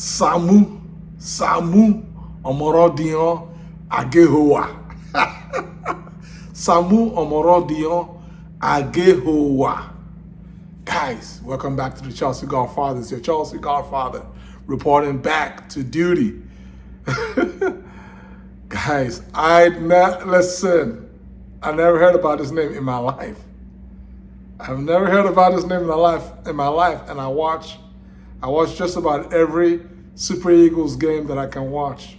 Samu Omorodion Agehoa. Samu Omorodion Agehoa. Guys, welcome back to the Chelsea Godfather. It's your Chelsea Godfather reporting back to duty. Guys, listen, I never heard about this name in my life. I've never heard about this name in my life, and I watch just about every Super Eagles game that I can watch.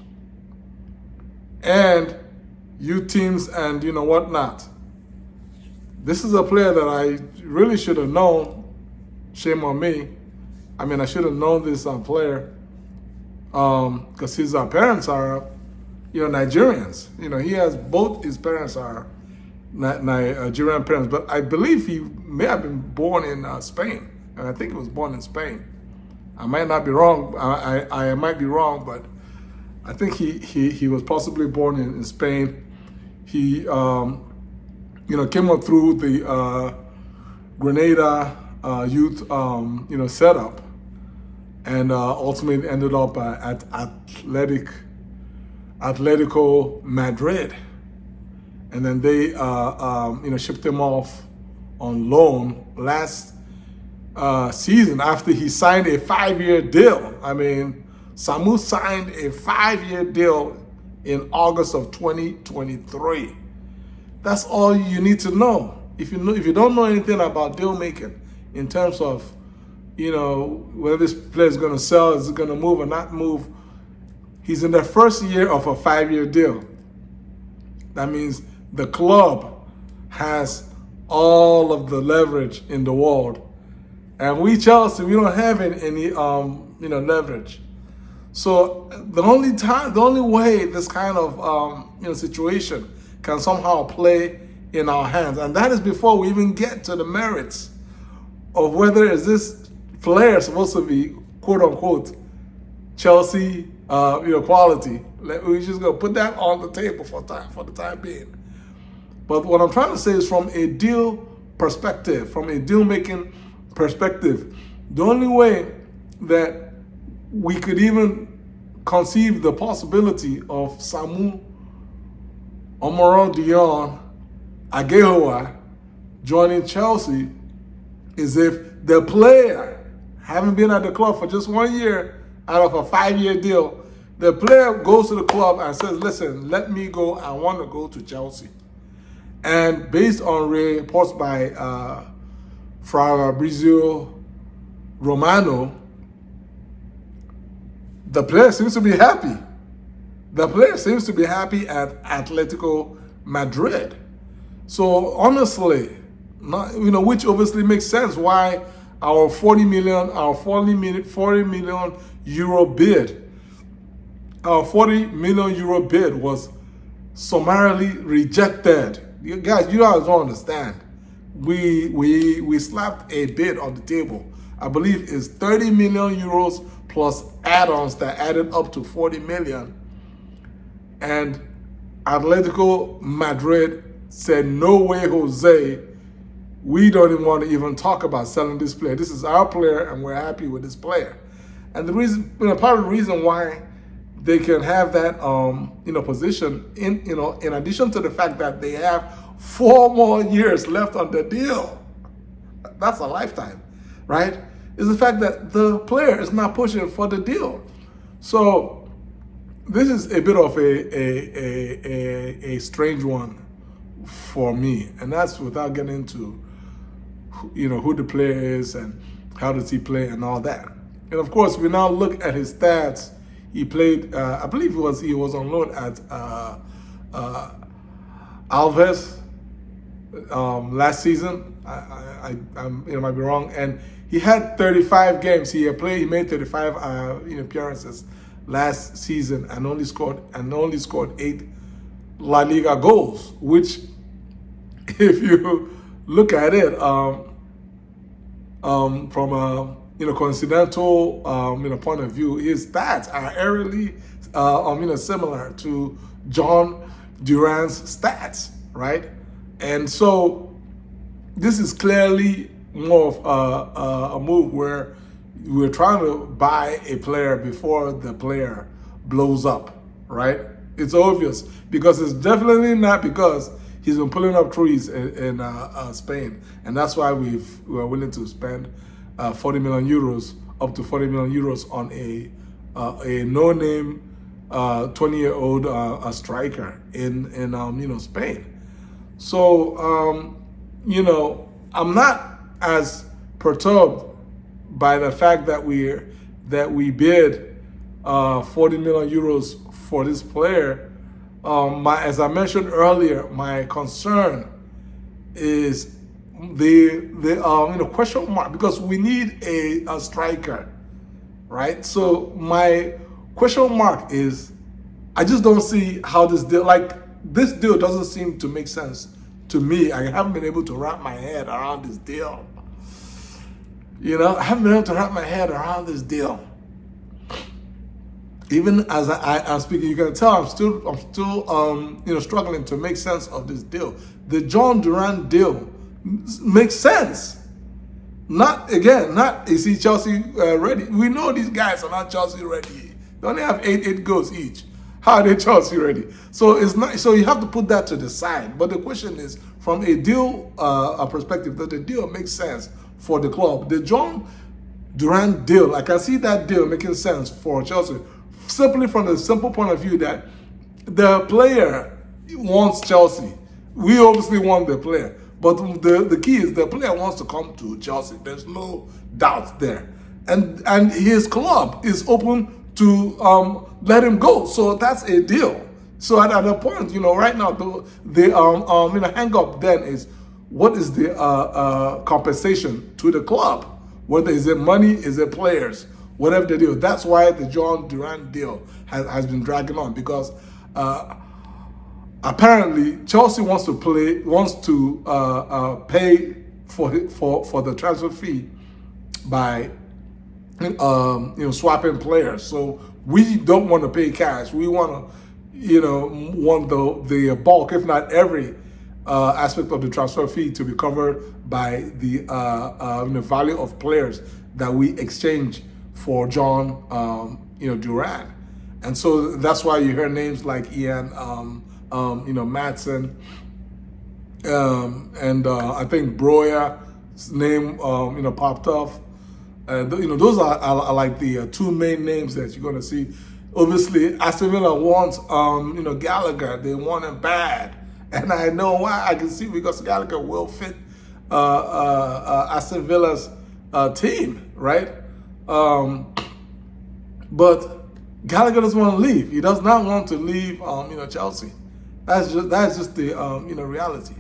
And youth teams and whatnot. This is a player that I really should have known. Shame on me. I mean, I should have known this player because his parents are, Nigerians. He has both his parents are Nigerian parents, but I believe he may have been born in Spain, and I think he was born in Spain. I might not be wrong. I might be wrong, but I think he was possibly born in Spain. He came up through the Grenada youth setup, and ultimately ended up at Atletico Madrid, and then they shipped him off on loan last season after he signed a 5-year deal. I mean, Samu signed a 5-year deal in August of 2023. That's all you need to know. If you don't know anything about deal making in terms of whether this player is going to sell, is it going to move or not move, he's in the first year of a 5-year deal. That means the club has all of the leverage in the world, and we Chelsea, we don't have any leverage. So the only way this kind of situation can somehow play in our hands, and that is before we even get to the merits of whether is this player supposed to be quote unquote Chelsea quality. We just gonna put that on the table for the time being. But what I'm trying to say is, from a deal perspective, from a deal making perspective, the only way that we could even conceive the possibility of Samu Omorodion Agehoa joining Chelsea is if the player, having been at the club for just 1 year out of a 5-year deal, the player goes to the club and says, listen, let me go, I want to go to Chelsea. And based on reports by Fabrizio Romano, the player seems to be happy. The player seems to be happy at Atletico Madrid. So honestly, which obviously makes sense why our 40 million euro bid, our 40 million euro bid was summarily rejected. You guys don't understand. We slapped a bid on the table. I believe it's 30 million euros plus add-ons that added up to 40 million. And Atletico Madrid said, no way, Jose. We don't even want to even talk about selling this player. This is our player, and we're happy with this player. And the reason, part of the reason why they can have that, position in addition to the fact that they have 4 more years left on the deal. That's a lifetime, right? Is the fact that the player is not pushing for the deal. So this is a bit of a strange one for me, and that's without getting into who the player is and how does he play and all that. And of course, we now look at his stats. He played, I believe he was on loan at Alves last season. I might be wrong. And he had 35 games. He made 35 appearances last season, and only scored 8 La Liga goals. Which, if you look at it from a coincidental point of view, his stats are eerily similar to Jhon Duran's stats, right? And so this is clearly more of a move where we're trying to buy a player before the player blows up, right? It's obvious because it's definitely not because he's been pulling up trees in Spain, and that's why we are willing to spend 40 million euros, up to 40 million euros on a no-name 20-year-old striker in Spain. So I'm not as perturbed by the fact that we bid 40 million euros for this player. As I mentioned earlier, my concern is the question mark, because we need a striker, right? So my question mark is, I just don't see how this deal doesn't seem to make sense to me. I haven't been able to wrap my head around this deal. I haven't been able to wrap my head around this deal. Even as I'm speaking, you can tell I'm still struggling to make sense of this deal. The Jhon Duran deal makes sense. Not is he Chelsea ready? We know these guys are not Chelsea ready. They only have eight goals each. How are they Chelsea ready? So it's not. So you have to put that to the side. But the question is, from a deal perspective, that the deal makes sense for the club. The Jhon Duran deal, I can see that deal making sense for Chelsea, simply from the simple point of view that the player wants Chelsea. We obviously want the player, but the key is the player wants to come to Chelsea. There's no doubt there, and his club is open to let him go. So that's a deal. So at a point, right now, the hang up then is, what is the compensation to the club? Whether is it money, is it players, whatever the deal. That's why the Jhon Duran deal has been dragging on, because apparently Chelsea wants to pay for the transfer fee by swapping players. So we don't want to pay cash. We want the bulk, if not every aspect of the transfer fee, to be covered by the value of players that we exchange for Jhon Duran. And so that's why you hear names like Ian Madsen, and I think Broya's name popped off. Those are like the two main names that you're going to see. Obviously, Aston Villa wants Gallagher. They want him bad, and I know why. I can see, because Gallagher will fit Aston Villa's team, right? But Gallagher doesn't want to leave. He does not want to leave Chelsea. That's just the reality.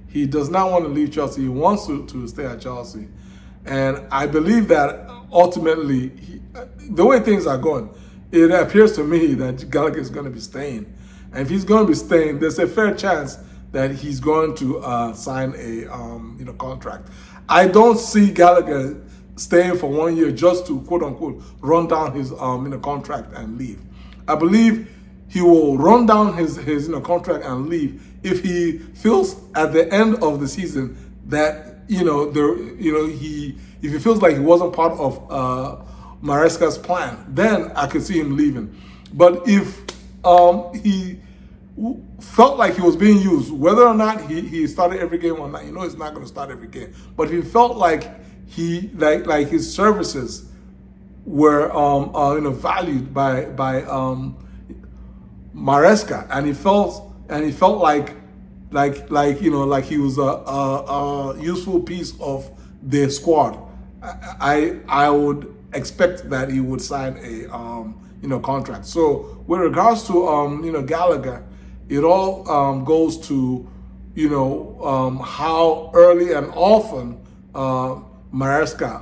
He does not want to leave Chelsea. He wants to stay at Chelsea. And I believe that ultimately, the way things are going, it appears to me that Gallagher is going to be staying. And if he's going to be staying, there's a fair chance that he's going to sign a contract. I don't see Gallagher staying for 1 year just to, quote unquote, run down his contract and leave. I believe he will run down his contract and leave if he feels at the end of the season that if he feels like he wasn't part of Maresca's plan, then I could see him leaving. But if he felt like he was being used, whether or not he started every game or not, he's not going to start every game. But if he felt like his services were valued by Maresca, and he felt like he was a useful piece of the squad, I would expect that he would sign a contract. So with regards to Gallagher, it all goes to how early and often Maresca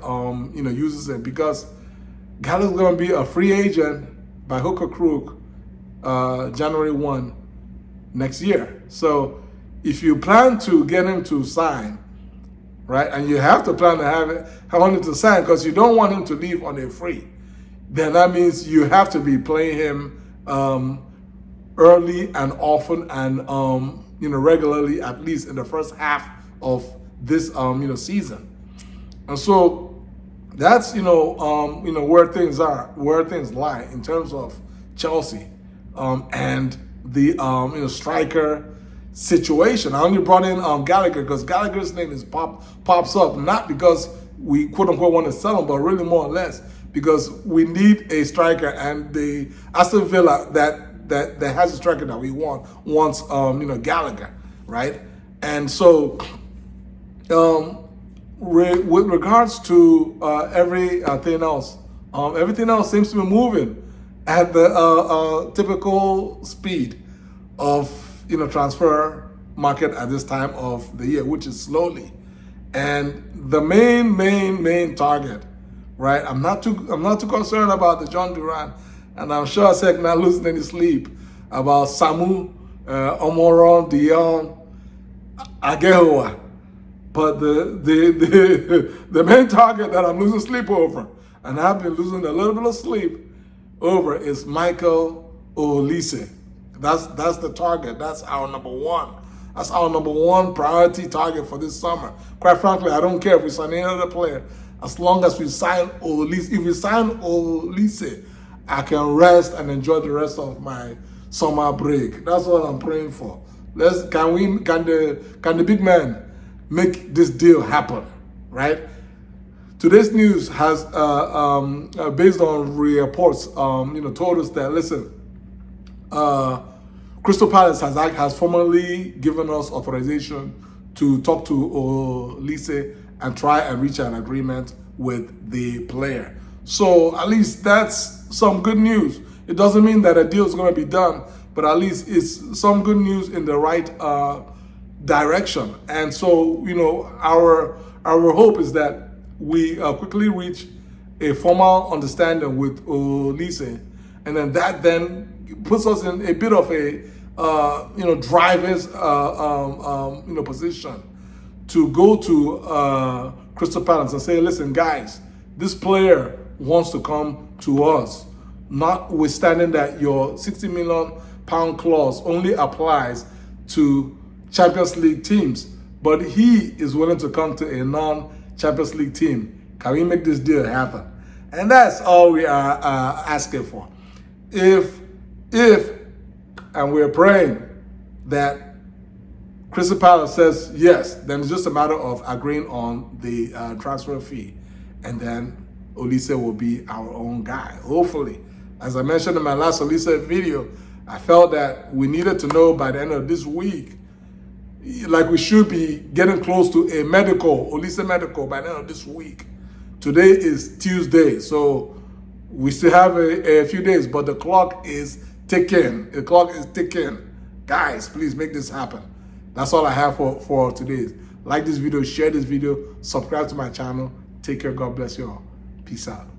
uses it, because Gallagher's going to be a free agent by hook or crook January 1 next year. So if you plan to get him to sign, right, and you have to plan to have him to sign because you don't want him to leave on a free, then that means you have to be playing him early and often and regularly, at least in the first half of this season. And so that's where things are, where things lie in terms of Chelsea and the striker situation. I only brought in Gallagher because Gallagher's name pops up not because we quote unquote want to sell him, but really more or less because we need a striker, and the Aston Villa that has a striker that we wants Gallagher, right? And so with regards to everything else seems to be moving at the typical speed of transfer market at this time of the year, which is slowly. And the main target, right? I'm not too concerned about the Jhon Duran, and I'm sure I'm not losing any sleep about Samu Omorodion Agehoa. But the main target that I'm losing sleep over, and I've been losing a little bit of sleep over, is Michael Olise. That's the target. That's our number one. That's our number one priority target for this summer. Quite frankly, I don't care if we sign any other player, as long as we sign Olise. If we sign Olise, I can rest and enjoy the rest of my summer break. That's what I'm praying for. Can the big man make this deal happen, right? Today's news has, based on reports, told us that, listen, Crystal Palace has formally given us authorization to talk to Olise and try and reach an agreement with the player. So at least that's some good news. It doesn't mean that a deal is going to be done, but at least it's some good news in the right direction. And so, our hope is that we quickly reach a formal understanding with Olise, and then that puts us in a bit of a driver's position to go to Crystal Palace and say, listen, guys, this player wants to come to us, notwithstanding that your £60 million clause only applies to Champions League teams, but he is willing to come to a non-Champions League team. Can we make this deal happen? And that's all we are asking for. If and we're praying that Crystal Palace says yes, then it's just a matter of agreeing on the transfer fee, and then Olise will be our own guy, hopefully. As I mentioned in my last Olise video, I felt that we needed to know by the end of this week, like we should be getting close to a Olise medical by the end of this week. Today is Tuesday, so we still have a few days, but the clock is ticking. The clock is ticking. Guys, please make this happen. That's all I have for today. Like this video, share this video, subscribe to my channel. Take care. God bless you all. Peace out.